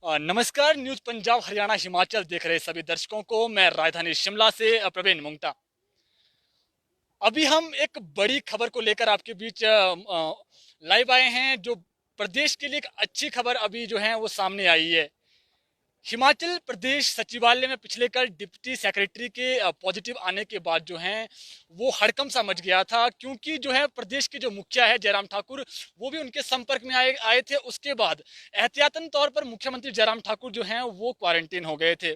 नमस्कार। न्यूज पंजाब हरियाणा हिमाचल देख रहे सभी दर्शकों को मैं राजधानी शिमला से प्रवीण मुंगटा। अभी हम एक बड़ी खबर को लेकर आपके बीच लाइव आए हैं, जो प्रदेश के लिए एक अच्छी खबर अभी जो है वो सामने आई है। हिमाचल प्रदेश सचिवालय में पिछले कल डिप्टी सेक्रेटरी के पॉजिटिव आने के बाद जो है वो हड़कंप सा मच गया था, क्योंकि जो है प्रदेश के जो मुखिया है जयराम ठाकुर, वो भी उनके संपर्क में आए आए थे। उसके बाद एहतियातन तौर पर मुख्यमंत्री जयराम ठाकुर जो हैं वो क्वारंटीन हो गए थे।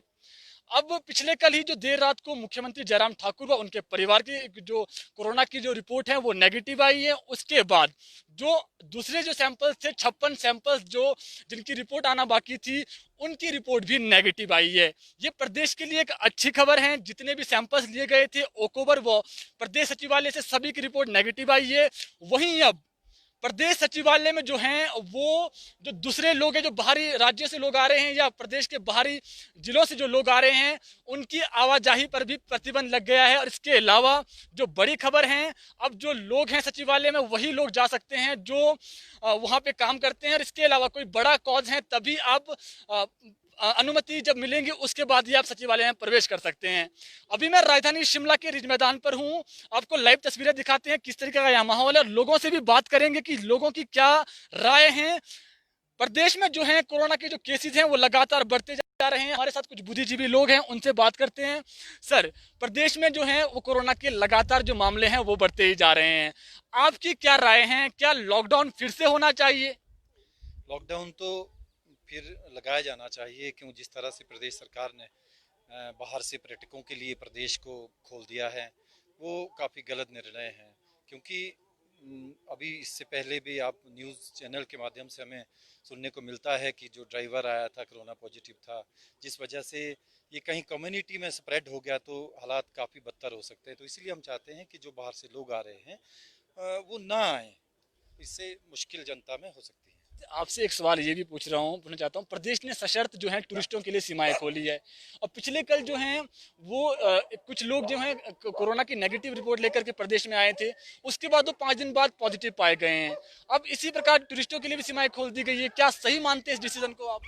अब पिछले कल ही जो देर रात को मुख्यमंत्री जयराम ठाकुर व उनके परिवार की जो कोरोना की जो रिपोर्ट है वो नेगेटिव आई है। उसके बाद जो दूसरे जो सैंपल्स थे, 56 सैंपल्स जो जिनकी रिपोर्ट आना बाकी थी, उनकी रिपोर्ट भी नेगेटिव आई है। ये प्रदेश के लिए एक अच्छी खबर है। जितने भी सैंपल्स लिए गए थे ओकोबर व प्रदेश सचिवालय से, सभी की रिपोर्ट नेगेटिव आई है। वहीं अब प्रदेश सचिवालय में जो हैं वो जो दूसरे लोग हैं, जो बाहरी राज्यों से लोग आ रहे हैं या प्रदेश के बाहरी जिलों से जो लोग आ रहे हैं, उनकी आवाजाही पर भी प्रतिबंध लग गया है। और इसके अलावा जो बड़ी खबर है, अब जो लोग हैं सचिवालय में वही लोग जा सकते हैं जो वहाँ पे काम करते हैं। और इसके अलावा कोई बड़ा कॉज है तभी आप अनुमति जब मिलेंगी उसके बाद ही आप सचिवालय में प्रवेश कर सकते हैं। अभी मैं राजधानी शिमला के रिज मैदान पर हूँ। आपको लाइव तस्वीरें दिखाते हैं किस तरीके का यहाँ माहौल है, और लोगों से भी बात करेंगे कि लोगों की क्या राय है। प्रदेश में जो है कोरोना के जो केसेस हैं वो लगातार बढ़ते जा रहे हैं। हमारे साथ कुछ बुद्धिजीवी लोग हैं, उनसे बात करते हैं। सर, प्रदेश में जो है वो कोरोना के लगातार जो मामले हैं वो बढ़ते ही जा रहे हैं। आपकी क्या राय है? क्या लॉकडाउन फिर से होना चाहिए? लॉकडाउन तो फिर लगाया जाना चाहिए, क्यों जिस तरह से प्रदेश सरकार ने बाहर से पर्यटकों के लिए प्रदेश को खोल दिया है वो काफ़ी गलत निर्णय है। क्योंकि अभी इससे पहले भी आप न्यूज़ चैनल के माध्यम से हमें सुनने को मिलता है कि जो ड्राइवर आया था कोरोना पॉजिटिव था, जिस वजह से ये कहीं कम्युनिटी में स्प्रेड हो गया तो हालात काफ़ी बदतर हो सकते हैं। तो इसलिए हम चाहते हैं कि जो बाहर से लोग आ रहे हैं वो ना आए, इससे मुश्किल जनता में हो सकती है। आपसे एक सवाल ये भी पूछना चाहता हूँ। प्रदेश ने सशर्त जो है टूरिस्टों के लिए सीमाएं खोली है, और पिछले कल जो हैं वो कुछ लोग जो हैं कोरोना की नेगेटिव रिपोर्ट लेकर के प्रदेश में आए थे। उसके बाद वो 5 दिन बाद पॉजिटिव पाए गए हैं। अब इसी प्रकार टूरिस्टों के लिए भी सीमाएं खोल दी गई है। क्या सही मानते हैं इस डिसीजन को आप?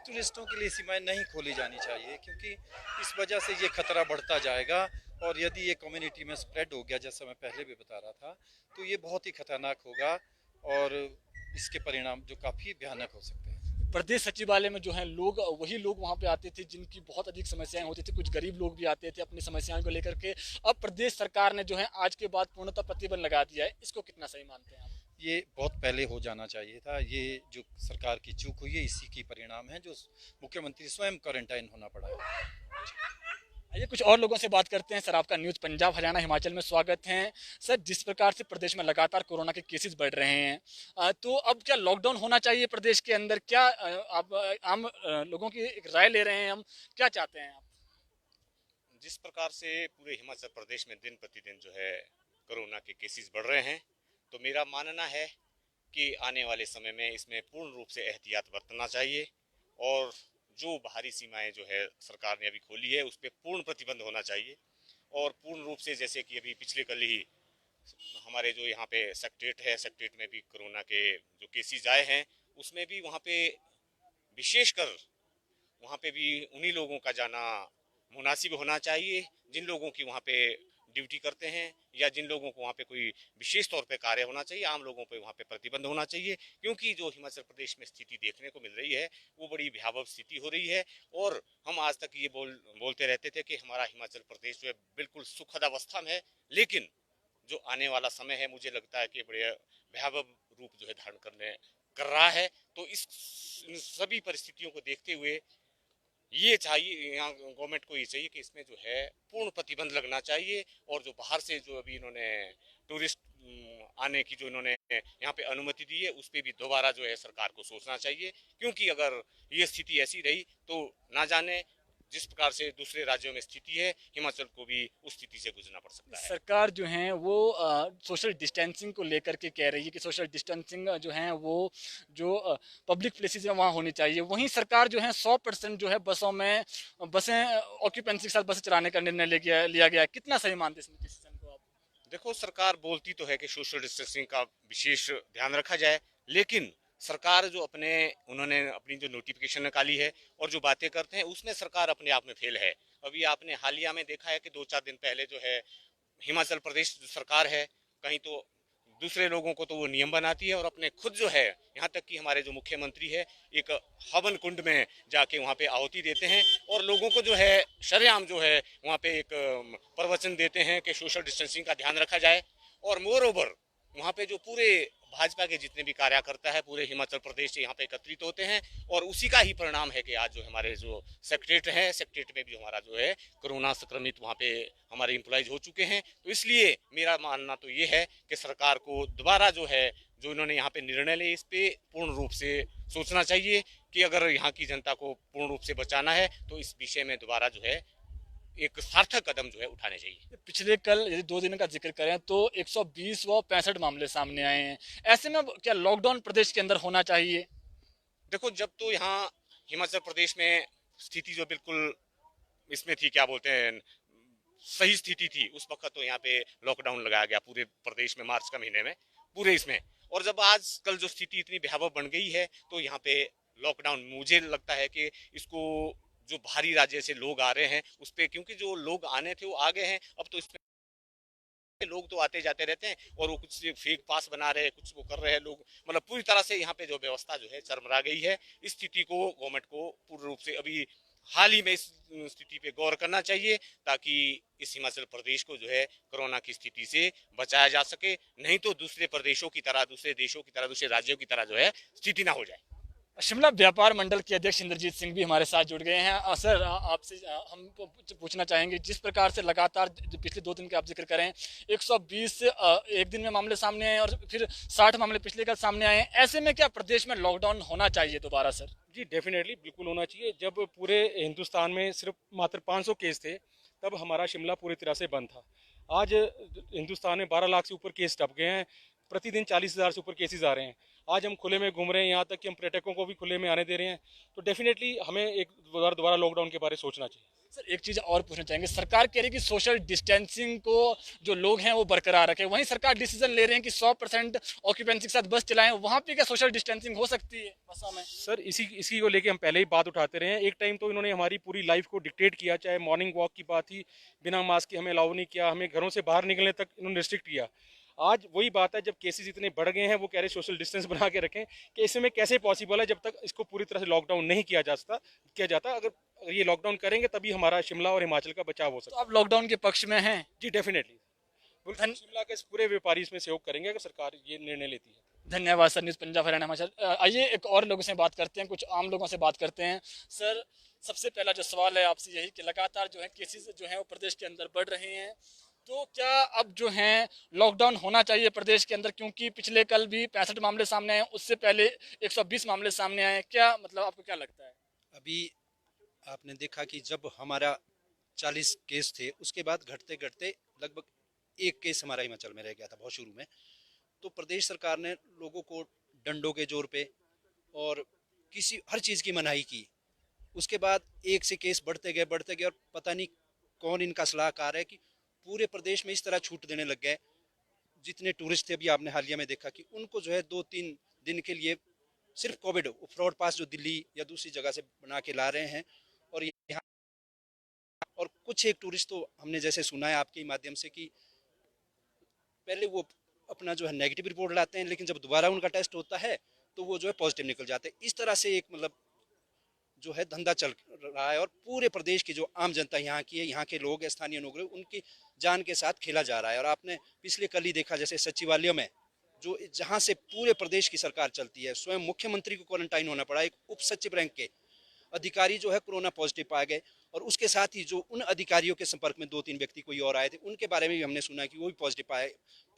टूरिस्टों के लिए सीमाएं नहीं खोली जानी चाहिए, क्योंकि इस वजह से ये खतरा बढ़ता जाएगा। और यदि ये कम्युनिटी में स्प्रेड हो गया, जैसा मैं पहले भी बता रहा था, तो ये बहुत ही खतरनाक होगा और इसके परिणाम जो काफ़ी भयानक हो सकते हैं। प्रदेश सचिवालय में जो है लोग, वही लोग वहां पे आते थे जिनकी बहुत अधिक समस्याएं होती थी। कुछ गरीब लोग भी आते थे अपनी समस्याओं को लेकर के। अब प्रदेश सरकार ने जो है आज के बाद पूर्णतः प्रतिबंध लगा दिया है। इसको कितना सही मानते हैं आप? ये बहुत पहले हो जाना चाहिए था। ये जो सरकार की चूक हुई है, इसी की परिणाम है जो मुख्यमंत्री स्वयं क्वारंटाइन होना पड़ा है। आइए कुछ और लोगों से बात करते हैं। सर, आपका न्यूज़ पंजाब हरियाणा हिमाचल में स्वागत है। सर, जिस प्रकार से प्रदेश में लगातार कोरोना के केसेस बढ़ रहे हैं, तो अब क्या लॉकडाउन होना चाहिए प्रदेश के अंदर? क्या आप आम लोगों की एक राय ले रहे हैं हम, क्या चाहते हैं आप? जिस प्रकार से पूरे हिमाचल प्रदेश में दिन प्रतिदिन जो है कोरोना के केसेस बढ़ रहे हैं, तो मेरा मानना है कि आने वाले समय में इसमें पूर्ण रूप से एहतियात बरतना चाहिए। और जो बाहरी सीमाएं जो है सरकार ने अभी खोली है उस पर पूर्ण प्रतिबंध होना चाहिए। और पूर्ण रूप से, जैसे कि अभी पिछले कल ही हमारे जो यहाँ पे सेक्रेटेरिएट है, सेक्रेटेरिएट में भी कोरोना के जो केसेस आए हैं, उसमें भी वहाँ पे विशेषकर वहाँ पे भी उन्हीं लोगों का जाना मुनासिब होना चाहिए जिन लोगों की वहाँ पे ड्यूटी करते हैं, या जिन लोगों को वहाँ पे कोई विशेष तौर पे कार्य होना चाहिए। आम लोगों पे वहाँ पे प्रतिबंध होना चाहिए, क्योंकि जो हिमाचल प्रदेश में स्थिति देखने को मिल रही है वो बड़ी भयावह स्थिति हो रही है। और हम आज तक ये बोलते रहते थे कि हमारा हिमाचल प्रदेश जो है बिल्कुल सुखद अवस्था में है, लेकिन जो आने वाला समय है मुझे लगता है कि बड़े भयावह रूप जो है धारण करने कर रहा है। तो इस इन सभी परिस्थितियों को देखते हुए ये चाहिए, यहाँ गवर्नमेंट को ये चाहिए कि इसमें जो है पूर्ण प्रतिबंध लगना चाहिए। और जो बाहर से जो अभी इन्होंने टूरिस्ट आने की जो इन्होंने यहाँ पे अनुमति दी है, उस पर भी दोबारा जो है सरकार को सोचना चाहिए। क्योंकि अगर ये स्थिति ऐसी रही तो ना जाने जिस प्रकार से दूसरे राज्यों में स्थिति है, हिमाचल को भी उस स्थिति से गुजरना पड़ सकता है। सरकार जो है वो सोशल डिस्टेंसिंग को लेकर के कह रही है कि सोशल डिस्टेंसिंग जो है वो जो पब्लिक प्लेसेस है वहाँ होनी चाहिए। वहीं सरकार जो है 100% जो है बसें ऑक्यूपेंसी के साथ बसें चलाने का निर्णय लिया गया है। कितना सही मानते हैं इस डिसीजन को आप? देखो, सरकार बोलती तो है कि सोशल डिस्टेंसिंग का विशेष ध्यान रखा जाए, लेकिन सरकार जो उन्होंने अपनी जो नोटिफिकेशन निकाली है और जो बातें करते हैं उसमें सरकार अपने आप में फेल है। अभी आपने हालिया में देखा है कि 2-4 दिन पहले जो है हिमाचल प्रदेश जो सरकार है, कहीं तो दूसरे लोगों को तो वो नियम बनाती है और अपने खुद जो है, यहाँ तक कि हमारे जो मुख्यमंत्री है एक हवन कुंड में जाके वहाँ पे आहुति देते हैं और लोगों को जो है शरेआम जो है वहाँ पे एक प्रवचन देते हैं कि सोशल डिस्टेंसिंग का ध्यान रखा जाए। और मोर ओवर वहाँ पे जो पूरे भाजपा के जितने भी कार्यकर्ता है पूरे हिमाचल प्रदेश से यहाँ पे एकत्रित होते हैं और उसी का ही परिणाम है कि आज जो हमारे जो सेक्रेटरीट है, सेक्रेटरीट में भी हमारा जो है कोरोना संक्रमित वहाँ पे हमारे एम्प्लॉयज हो चुके हैं। तो इसलिए मेरा मानना तो ये है कि सरकार को दोबारा जो है जो इन्होंने यहाँ पे निर्णय लिए इस पे पूर्ण रूप से सोचना चाहिए कि अगर यहाँ की जनता को पूर्ण रूप से बचाना है तो इस विषय में दोबारा जो है एक सार्थक कदम जो है उठाने चाहिए। पिछले कल यदि 2 दिन का जिक्र करें तो 120 व 65 मामले सामने आए हैं। ऐसे में अब क्या लॉकडाउन प्रदेश के अंदर होना चाहिए? देखो, जब तो यहाँ हिमाचल प्रदेश में स्थिति जो बिल्कुल इसमें थी, क्या बोलते हैं, सही स्थिति थी, उस वक्त तो यहाँ पे लॉकडाउन लगाया गया पूरे प्रदेश में मार्च का महीने में पूरे इसमें। और जब आज कल जो स्थिति इतनी भयावह बन गई है तो यहाँ पे लॉकडाउन मुझे लगता है कि इसको जो बाहरी राज्य से लोग आ रहे हैं उस पे, क्योंकि जो लोग आने थे वो आ गए हैं, अब तो इसमें लोग तो आते जाते रहते हैं और वो कुछ फेक पास बना रहे हैं, कुछ वो कर रहे हैं लोग, मतलब पूरी तरह से यहाँ पे जो व्यवस्था जो है चरमरा गई है। इस स्थिति को गवर्नमेंट को पूर्ण रूप से अभी हाल ही में इस स्थिति पे गौर करना चाहिए ताकि इस हिमाचल प्रदेश को जो है कोरोना की स्थिति से बचाया जा सके, नहीं तो दूसरे प्रदेशों की तरह, दूसरे देशों की तरह, दूसरे राज्यों की तरह जो है स्थिति ना हो जाए। शिमला व्यापार मंडल के अध्यक्ष इंद्रजीत सिंह भी हमारे साथ जुड़ गए हैं। सर, आपसे हम पूछना चाहेंगे, जिस प्रकार से लगातार पिछले 2 दिन के आप जिक्र करें, 120 एक दिन में मामले सामने आए और फिर 60 मामले पिछले कल सामने आए हैं, ऐसे में क्या प्रदेश में लॉकडाउन होना चाहिए दोबारा सर? जी डेफिनेटली बिल्कुल होना चाहिए। जब पूरे हिंदुस्तान में सिर्फ मात्र 500 केस थे तब हमारा शिमला पूरी तरह से बंद था। आज हिंदुस्तान में 12 लाख से ऊपर केस टप गए हैं, प्रतिदिन 40,000 से ऊपर केसेस आ रहे हैं। आज हम खुले में घूम रहे हैं, यहाँ तक कि हम पर्यटकों को भी खुले में आने दे रहे हैं। तो डेफिनेटली हमें एक दोबारा लॉकडाउन के बारे में सोचना चाहिए। सर, एक चीज़ और पूछना चाहेंगे, सरकार कह रही है कि सोशल डिस्टेंसिंग को जो लोग हैं वो बरकरार रखें, वहीं सरकार डिसीजन ले रहे हैं कि 100% ऑक्यूपेंसी के साथ बस चलाएं, वहाँ पे क्या सोशल डिस्टेंसिंग हो सकती है बसों में? सर इसी को लेके हम पहले ही बात उठाते रहे हैं। एक टाइम तो इन्होंने हमारी पूरी लाइफ को डिक्टेट किया, चाहे मॉर्निंग वॉक की बात ही, बिना मास्क के हमें अलाउ नहीं किया, हमें घरों से बाहर निकलने तक इन्होंने रिस्ट्रिक्ट किया। आज वही बात है, जब केसेस इतने बढ़ गए हैं वो कह रहे सोशल डिस्टेंस बना के रखें, कि इसमें कैसे पॉसिबल है जब तक इसको पूरी तरह से लॉकडाउन नहीं किया जाता। अगर ये लॉकडाउन करेंगे तभी हमारा शिमला और हिमाचल का बचाव हो तो सकता आप लॉकडाउन के पक्ष में हैं? है। जी डेफिनेटली, बिल्कुल शिमला के पूरे व्यापारी इसमें सहयोग करेंगे अगर सरकार ये निर्णय लेती है। धन्यवाद सर। न्यूज़ पंजाब हरियाणा हिमाचल। आइए एक और लोगों से बात करते हैं, कुछ आम लोगों से बात करते हैं। सर, सबसे पहला जो सवाल है आपसे यही कि लगातार जो है केसेस जो हैं वो प्रदेश के अंदर बढ़ रहे हैं, तो क्या अब जो है लॉकडाउन होना चाहिए प्रदेश के अंदर? क्योंकि पिछले कल भी 65 मामले सामने आए, उससे पहले 120 मामले सामने आए। क्या मतलब आपको क्या लगता है? अभी आपने देखा कि जब हमारा 40 केस थे उसके बाद घटते घटते लगभग एक केस हमारा हिमाचल में रह गया था बहुत शुरू में। तो प्रदेश सरकार ने लोगों को डंडों के जोर पे और किसी हर चीज़ की मनाही की। उसके बाद एक से केस बढ़ते गए और पता नहीं कौन इनका सलाहकार है कि पूरे प्रदेश में इस तरह छूट देने लग गए। जितने टूरिस्ट थे, अभी आपने हालिया में देखा कि उनको जो है 2-3 दिन के लिए सिर्फ कोविड फ्रॉड पास जो दिल्ली या दूसरी जगह से बना के ला रहे हैं। और यहाँ और कुछ एक टूरिस्ट तो हमने जैसे सुना है आपके माध्यम से कि पहले वो अपना जो है नेगेटिव रिपोर्ट लाते हैं, लेकिन जब दोबारा उनका टेस्ट होता है तो वो जो है पॉजिटिव निकल जाते हैं। इस तरह से एक मतलब जो है धंधा चल रहा है और पूरे प्रदेश की जो आम जनता यहाँ की है, यहाँ के लोग स्थानीय लोग, उनकी जान के साथ खेला जा रहा है। और आपने पिछले कल ही देखा जैसे सचिवालय में जो जहाँ से पूरे प्रदेश की सरकार चलती है, स्वयं मुख्यमंत्री को क्वारंटाइन होना पड़ा। एक उप सचिव रैंक के अधिकारी जो है कोरोना पॉजिटिव पाए गए और उसके साथ ही जो उन अधिकारियों के संपर्क में 2-3 व्यक्ति कोई और आए थे उनके बारे में भी हमने सुना कि वो भी पॉजिटिव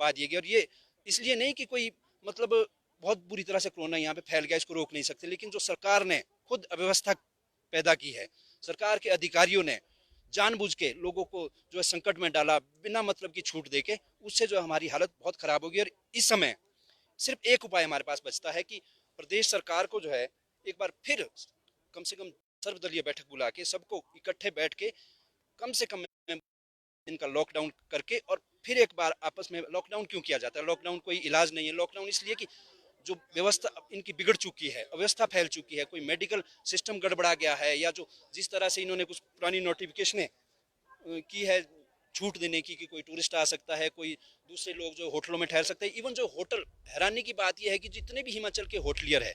पा दिए गए। और ये इसलिए नहीं कि कोई मतलब बहुत बुरी तरह से कोरोना यहाँ पे फैल गया, इसको रोक नहीं सकते, लेकिन जो सरकार ने खुद अव्यवस्था पैदा की है, सरकार के अधिकारियों ने जानबूझ के लोगों को जो है संकट में डाला बिना मतलब की छूट देके, उससे जो हमारी हालत बहुत खराब होगी। और इस समय सिर्फ एक उपाय हमारे पास बचता है कि प्रदेश सरकार को जो है एक बार फिर कम से कम सर्वदलीय बैठक बुला के सबको इकट्ठे बैठ के कम से कम इनका लॉकडाउन करके और फिर एक बार आपस में लॉकडाउन क्यों किया जाता है? लॉकडाउन कोई इलाज नहीं है। लॉकडाउन इसलिए कि जो व्यवस्था इनकी बिगड़ चुकी है, अव्यवस्था फैल चुकी है, कोई मेडिकल सिस्टम गड़बड़ा गया है, या जो जिस तरह से इन्होंने कुछ पुरानी नोटिफिकेशनें की है छूट देने की कि कोई टूरिस्ट आ सकता है, कोई दूसरे लोग जो होटलों में ठहर सकते हैं। इवन जो होटल, हैरानी की बात यह है कि जितने भी हिमाचल के होटलियर है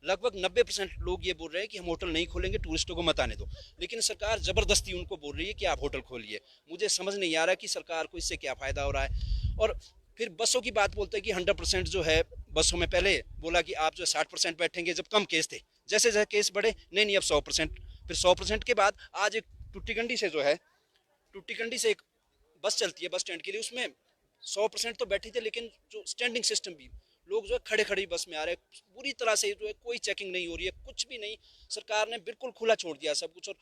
लगभग 90% लोग ये बोल रहे हैं कि हम होटल नहीं खोलेंगे, टूरिस्टों को मत आने दो, लेकिन सरकार जबरदस्ती उनको बोल रही है कि आप होटल खोलिए। मुझे समझ नहीं आ रहा कि सरकार को इससे क्या फायदा हो रहा है। और फिर बसों की बात बोलते हैं कि 100% जो है बसों में, पहले बोला कि आप जो 60% बैठेंगे जब कम केस थे, जैसे जैसे केस बढ़े, नहीं अब 100%, फिर 100% के बाद आज एक टूटीकंडी से जो है, टूटीकंडी से एक बस चलती है बस स्टैंड के लिए, उसमें 100% तो बैठे थे, लेकिन जो स्टैंडिंग सिस्टम भी, लोग जो है खड़े खड़े बस में आ रहे हैं, पूरी तरह से जो है कोई चेकिंग नहीं हो रही है, कुछ भी नहीं। सरकार ने बिल्कुल खुला छोड़ दिया सब कुछ। और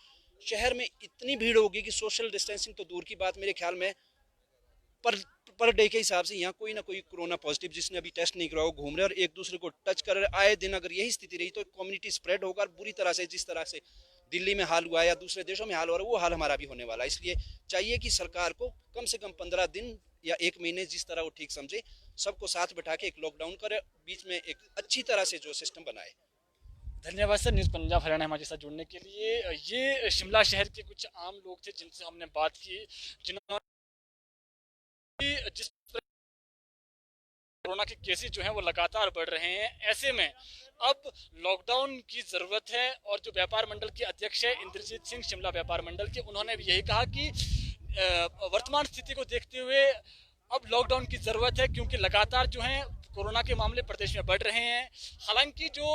शहर में इतनी भीड़ होगी कि सोशल डिस्टेंसिंग तो दूर की बात, मेरे ख्याल में पर डे के हिसाब से यहाँ कोई ना कोई कोरोना पॉजिटिव जिसने अभी टेस्ट नहीं कराया घूम रहे और एक दूसरे को टच कर रहे आए दिन। अगर यही स्थिति रही तो कम्युनिटी स्प्रेड होगा बुरी तरह से, जिस तरह से दिल्ली में हाल हुआ है या दूसरे देशों में हाल हो रहा है, वो हाल हमारा भी होने वाला है। इसलिए चाहिए कि सरकार को कम से कम 15 दिन या 1 महीने, जिस तरह वो ठीक समझे, सबको साथ बैठा के एक लॉकडाउन करे, बीच में एक अच्छी तरह से जो सिस्टम बनाए। धन्यवाद सर, न्यूज़ पंजाब हरियाणा हमारे साथ जुड़ने के लिए। ये शिमला शहर के कुछ आम लोग थे जिनसे हमने बात की, जिन्होंने जिस कोरोना के केसेस जो हैं वो लगातार बढ़ रहे हैं, ऐसे में अब लॉकडाउन की ज़रूरत है। और जो व्यापार मंडल के अध्यक्ष है इंद्रजीत सिंह, शिमला व्यापार मंडल के, उन्होंने भी यही कहा कि वर्तमान स्थिति को देखते हुए अब लॉकडाउन की ज़रूरत है, क्योंकि लगातार जो है कोरोना के मामले प्रदेश में बढ़ रहे हैं। हालांकि जो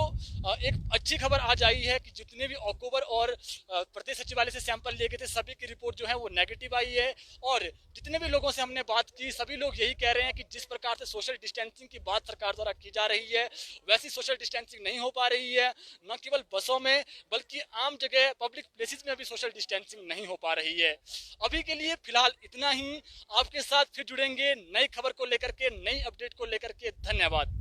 एक अच्छी खबर आज आई है कि जितने भी ऑक्टोबर और प्रदेश सचिवालय से सैंपल लिए गए थे, सभी की रिपोर्ट जो है वो नेगेटिव आई है। और जितने भी लोगों से हमने बात की, सभी लोग यही कह रहे हैं कि जिस प्रकार से सोशल डिस्टेंसिंग की बात सरकार द्वारा की जा रही है, वैसी सोशल डिस्टेंसिंग नहीं हो पा रही है। न केवल बसों में बल्कि आम जगह पब्लिक प्लेसेस में भी सोशल डिस्टेंसिंग नहीं हो पा रही है। अभी के लिए फिलहाल इतना ही। आपके साथ फिर जुड़ेंगे नई खबर को लेकर के, नई अपडेट को लेकर के। धन्यवाद।